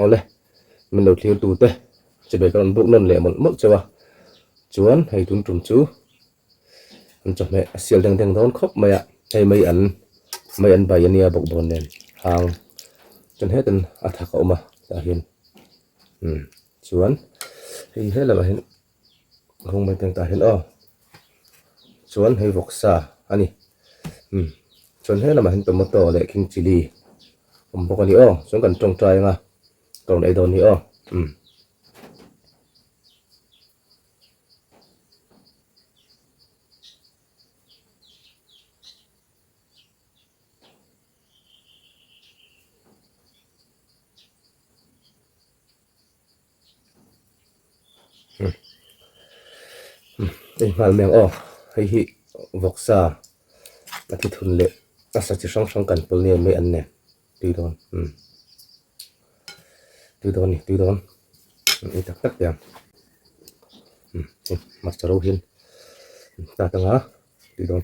ole mình đầu thiêu tù tê chỉ về con bụng nôn lệ một mức cho vào chuan hay tun trùng chú anh chọn mẹ siêu đằng đằng đón khóc mày ạ hay mấy anh bài anh bọc bồn nền hàng chân hết anh thắc ổ mà ta hiền chuan hay hết là mà hiền không mấy tiếng ta hiền chuan hay vọc sa anh chuan hết là mà hiền tomato lệ king chili bọc anh chuan cần trồng trái nga còn đây đồn đây mal mèo hay hi vọc sa là cái thun lệ sa chỉ sang sang cần bự nè mấy anh nè tùy đòn nè tùy đòn tắc tắc đẹp mặt trâu rau hiên ta tăng á tùy đòn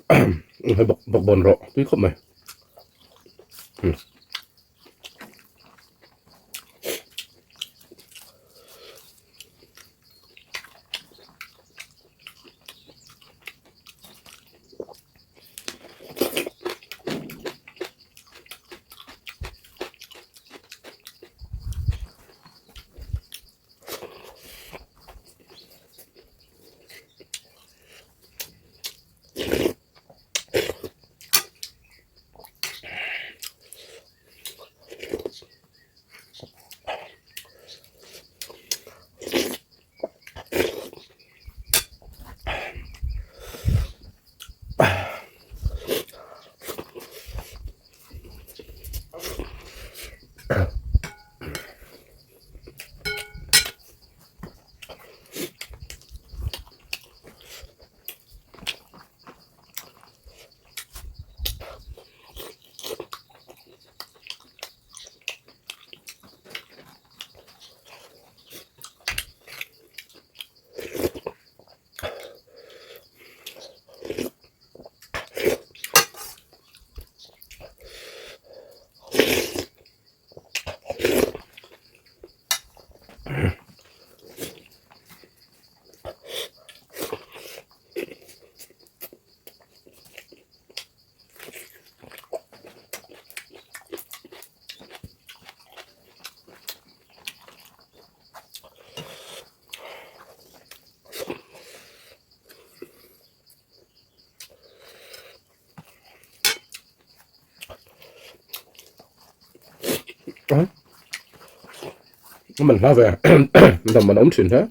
hay bọc bòn rọ tuy không mày mình nói về tầm mình ống xịn thế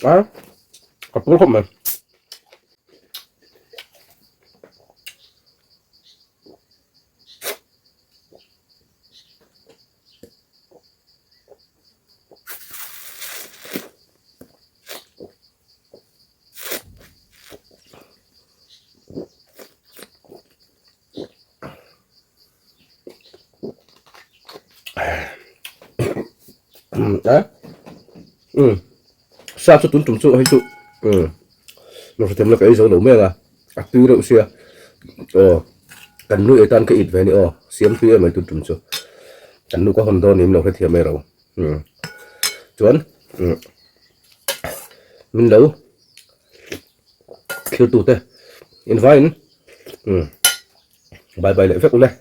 đó cặp cũng không mà đấy sao cho tuấn trùng trụ hay trụ nó phải thêm là cái dấu đấu mẹ à tuy đậu xia cần nuôi tan cái ít về nữa xiêm tuy mà tuấn trùng trụ cần nuôi có hòn đòn niệm nó phải thiệt mẹ rồi chuẩn mình đấu khiêu tụt đây invite bye bye lại phép cũng đây